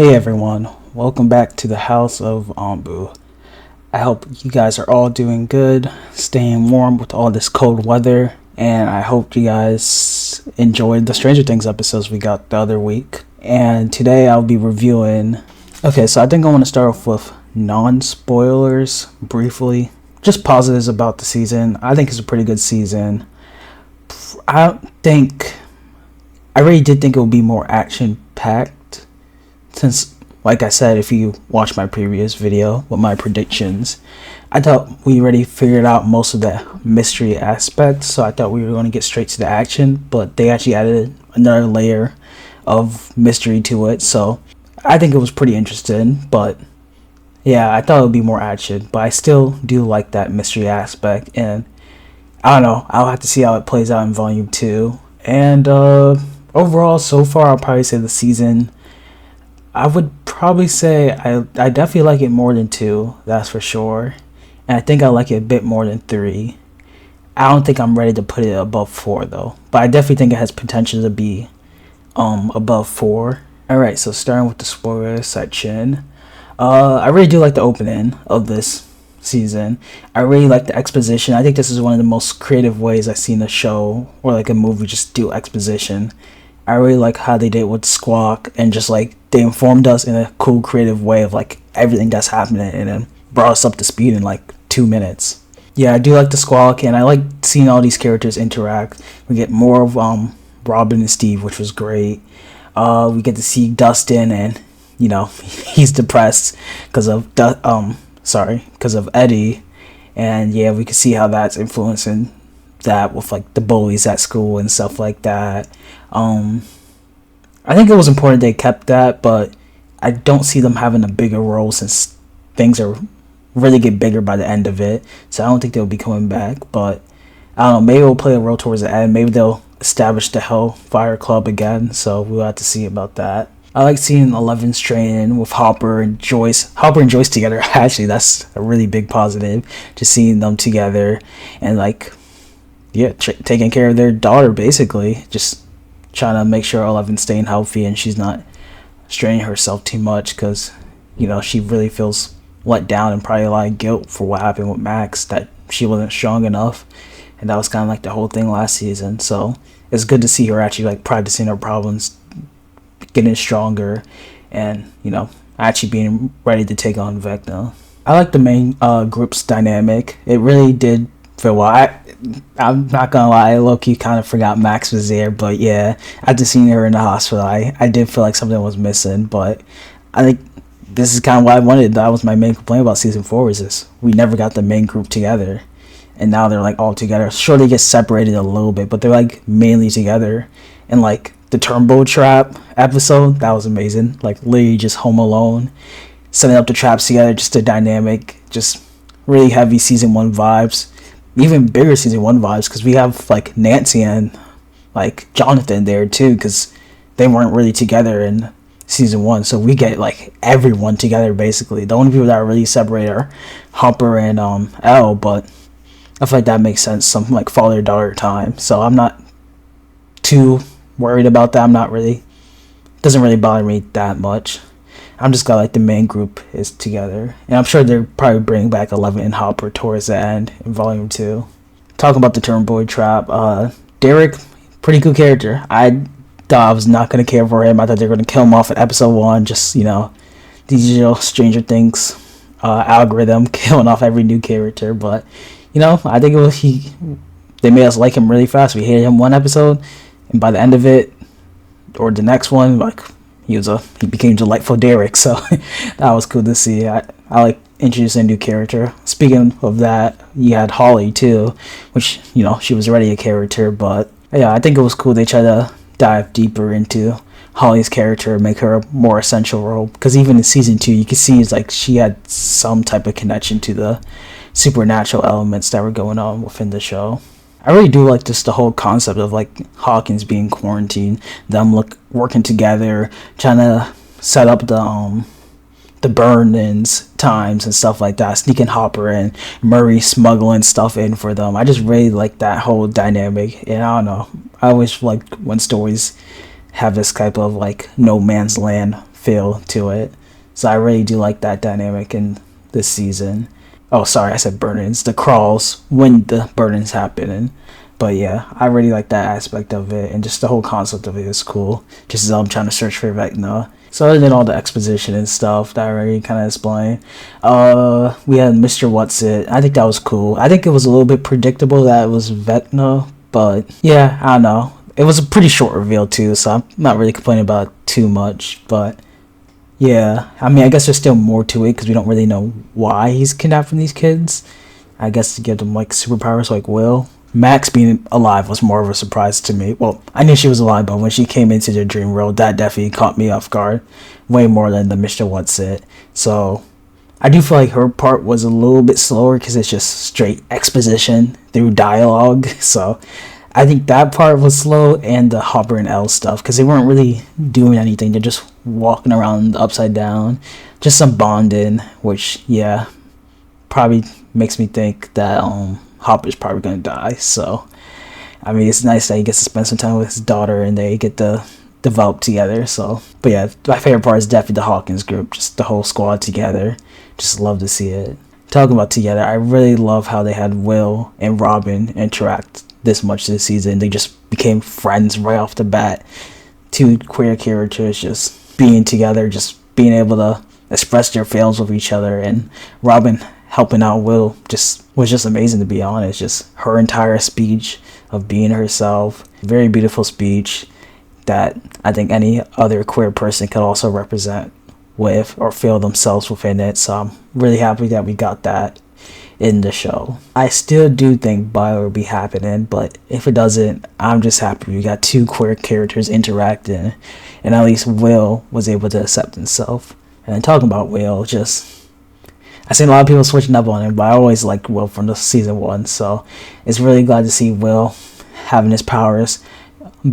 Hey everyone, welcome back to the House of Ambu. I hope you guys are all doing good, staying warm with all this cold weather, and I hope you guys enjoyed the Stranger Things episodes we got the other week. And today I'll be reviewing. Okay, so I think I want to start off with non-spoilers briefly. Just positives about the season. I think it's a pretty good season. I really did think it would be more action-packed. Since, like I said, if you watch my previous video with my predictions, I thought we already figured out most of the mystery aspect, so I thought we were going to get straight to the action, but they actually added another layer of mystery to it, so I think it was pretty interesting. But yeah, I thought it would be more action, but I still do like that mystery aspect, and I don't know, I'll have to see how it plays out in volume 2. And overall, so far, I'll probably say the season, I would probably say I definitely like it more than 2, that's for sure. And I think I like it a bit more than 3. I don't think I'm ready to put it above 4 though. But I definitely think it has potential to be above 4. Alright, so starting with the spoiler section. I really do like the opening of this season. I really like the exposition. I think this is one of the most creative ways I've seen a show or like a movie just do exposition. I really like how they did with Squawk, and just like they informed us in a cool creative way of like everything that's happening, and then brought us up to speed in like 2 minutes. Yeah, I do like the Squawk, and I like seeing all these characters interact. We get more of Robin and Steve, which was great. We get to see Dustin, and you know he's depressed because of Eddie, and yeah, we can see how that's influencing that with like the bullies at school and stuff like that. I think it was important they kept that, but I don't see them having a bigger role since things are really get bigger by the end of it. So I don't think they'll be coming back, but I don't know, maybe it'll play a role towards the end. Maybe they'll establish the Hellfire Club again, so we'll have to see about that. I like seeing Eleven's training with Hopper and Joyce together. Actually, that's a really big positive, just seeing them together and like, yeah, taking care of their daughter, basically. Just trying to make sure Eleven's staying healthy and she's not straining herself too much, because, you know, she really feels let down and probably a lot of guilt for what happened with Max, that she wasn't strong enough. And that was kind of like the whole thing last season. So it's good to see her actually like practicing her problems, getting stronger, and, you know, actually being ready to take on Vecna. I like the main group's dynamic. It really did feel well. I'm not gonna lie, low-key kind of forgot Max was there, but yeah, after seeing her in the hospital, I did feel like something was missing. But I think this is kind of what I wanted. That was my main complaint about season 4, is this: we never got the main group together, and now they're like all together. Sure, they get separated a little bit, but they're like mainly together. And like the Turnbow Trap episode, that was amazing. Like literally just Home Alone, setting up the traps together, just a dynamic, just really heavy season 1 vibes. Even bigger season 1 vibes, because we have like Nancy and like Jonathan there too, because they weren't really together in season 1, so we get like everyone together basically. The only people that are really separate are Hopper and Elle, but I feel like that makes sense, something like father-daughter time, so I'm not too worried about that. Doesn't really bother me that much. I'm just glad like the main group is together, and I'm sure they're probably bringing back 11 and Hopper towards the end in volume 2. Talking about the Turnboy Trap, Derek, pretty cool character. I thought I was not gonna care for him. I thought they were gonna kill him off at episode 1. Just, you know, digital Stranger Things algorithm killing off every new character. But you know, I think they made us like him really fast. We hated him one episode, and by the end of it, or the next one, like, he became delightful Derek, so that was cool to see. I like introducing a new character. Speaking of that, you had Holly too, which, you know, she was already a character, but yeah, I think it was cool they tried to dive deeper into Holly's character, make her a more essential role, because even in season 2, you can see it's like she had some type of connection to the supernatural elements that were going on within the show. I really do like just the whole concept of like Hawkins being quarantined, them working together, trying to set up the burn-ins times and stuff like that, sneaking Hopper and Murray smuggling stuff in for them. I just really like that whole dynamic, and I don't know, I always like when stories have this type of like no man's land feel to it. So I really do like that dynamic in this season. Oh, sorry, I said burn-ins. The crawls when the burn-ins happen. But yeah, I really like that aspect of it, and just the whole concept of it is cool. Just as I'm trying to search for Vecna. So other than all the exposition and stuff that I already kind of explained, we had Mr. What's It. I think that was cool. I think it was a little bit predictable that it was Vecna, but yeah, I don't know. It was a pretty short reveal too, so I'm not really complaining about it too much. But yeah, I mean, I guess there's still more to it because we don't really know why he's kidnapping these kids. I guess to give them like superpowers like Will. Max being alive was more of a surprise to me. Well, I knew she was alive, but when she came into the dream world, that definitely caught me off guard. Way more than the Mr. What's It. So, I do feel like her part was a little bit slower because it's just straight exposition through dialogue. So, I think that part was slow, and the Hopper and Elle stuff, because they weren't really doing anything. They're just walking around upside down. Just some bonding, which, yeah, probably makes me think that, Hopper's probably gonna die, so I mean it's nice that he gets to spend some time with his daughter and they get to develop together. So, but yeah, my favorite part is definitely the Hawkins group, just the whole squad together. Just love to see it. Talking about together, I really love how they had Will and Robin interact this much this season. They just became friends right off the bat. Two queer characters just being together, just being able to express their feelings with each other, and Robin helping out Will was just amazing, to be honest. Just her entire speech of being herself, very beautiful speech that I think any other queer person could also represent with or feel themselves within it. So I'm really happy that we got that in the show. I still do think Bio will be happening, but if it doesn't, I'm just happy we got two queer characters interacting, and at least Will was able to accept himself. And then talking about Will, I seen a lot of people switching up on him, but I always liked Will from the season 1, so it's really glad to see Will having his powers,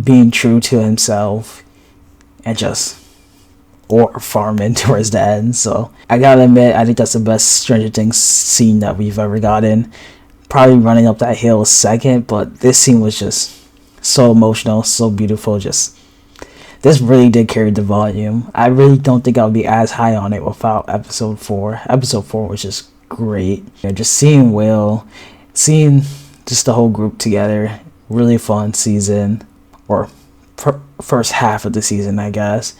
being true to himself, and just farming towards the end. So I gotta admit, I think that's the best Stranger Things scene that we've ever gotten. Probably running up that hill second, but this scene was just so emotional, so beautiful. This really did carry the volume. I really don't think I would be as high on it without episode 4. Episode 4 was just great. Just seeing Will, seeing just the whole group together, really fun season, or first half of the season, I guess.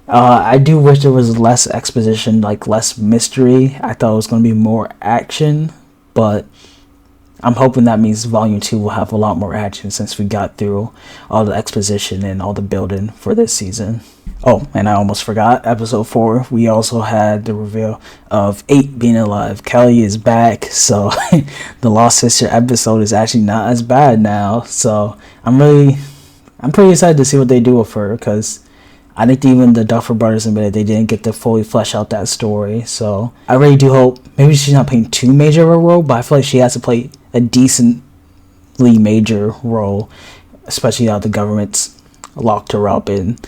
I do wish there was less exposition, like less mystery. I thought it was going to be more action, but I'm hoping that means Volume 2 will have a lot more action since we got through all the exposition and all the building for this season. Oh, and I almost forgot, episode 4, we also had the reveal of 8 being alive. Kelly is back, so the Lost Sister episode is actually not as bad now. So I'm pretty excited to see what they do with her, because I think even the Duffer Brothers admitted they didn't get to fully flesh out that story. So I really do hope, maybe she's not playing too major of a role, but I feel like she has to play a decently major role, especially now the government's locked her up and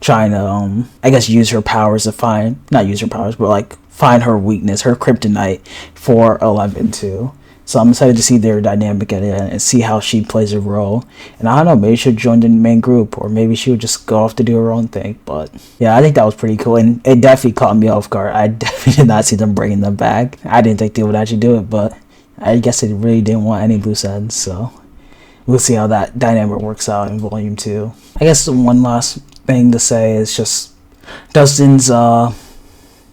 trying to, I guess, use her powers to not use her powers, but like find her weakness, her kryptonite for 11 too. So I'm excited to see their dynamic at it and see how she plays a role. And I don't know, maybe she'll join the main group, or maybe she would just go off to do her own thing. But yeah, I think that was pretty cool, and it definitely caught me off guard. I definitely did not see them bringing them back. I didn't think they would actually do it, but I guess they really didn't want any loose ends. So we'll see how that dynamic works out in Volume 2. I guess the one last thing to say is just Dustin's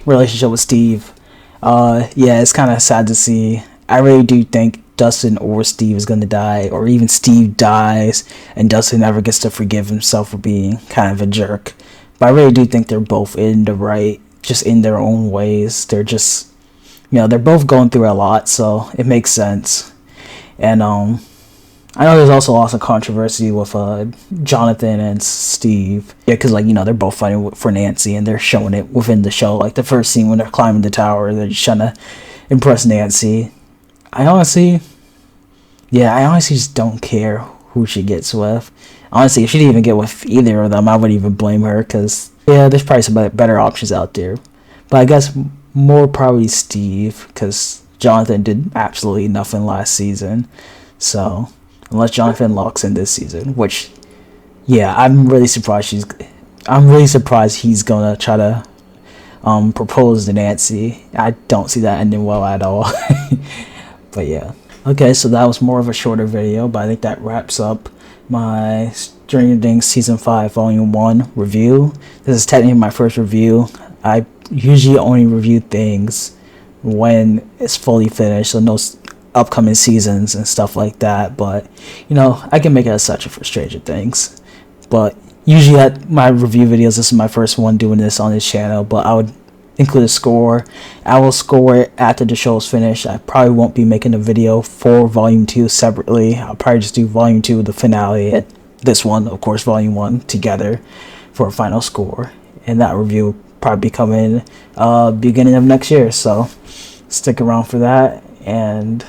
relationship with Steve. Yeah, it's kind of sad to see. I really do think Dustin or Steve is going to die, or even Steve dies and Dustin never gets to forgive himself for being kind of a jerk. But I really do think they're both in the right, just in their own ways. They're just, they're both going through a lot, so it makes sense. And I know there's also lots of controversy with Jonathan and Steve. Yeah, because, they're both fighting for Nancy, and they're showing it within the show. Like, the first scene when they're climbing the tower, they're just trying to impress Nancy. I honestly just don't care who she gets with. Honestly, if she didn't even get with either of them, I wouldn't even blame her, because, yeah, there's probably some better options out there. But I guess more probably Steve, because Jonathan did absolutely nothing last season. So, unless Jonathan locks in this season, which, yeah, I'm really surprised I'm really surprised he's gonna try to propose to Nancy. I don't see that ending well at all. But yeah. Okay, so that was more of a shorter video, but I think that wraps up my Stranger Things Season 5 Volume 1 review. This is technically my first review. I usually only review things when it's fully finished, so no upcoming seasons and stuff like that, but you know, I can make an exception for Stranger Things. But usually at my review videos, this is my first one doing this on this channel, but I would include a score. I will score it after the show is finished. I probably won't be making a video for Volume 2 separately. I'll probably just do Volume 2, the finale, and this one, of course, Volume 1 together for a final score. And that review will probably be coming beginning of next year, so stick around for that, and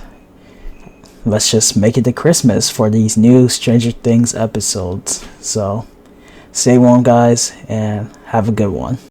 let's just make it to Christmas for these new Stranger Things episodes. So stay warm, guys, and have a good one.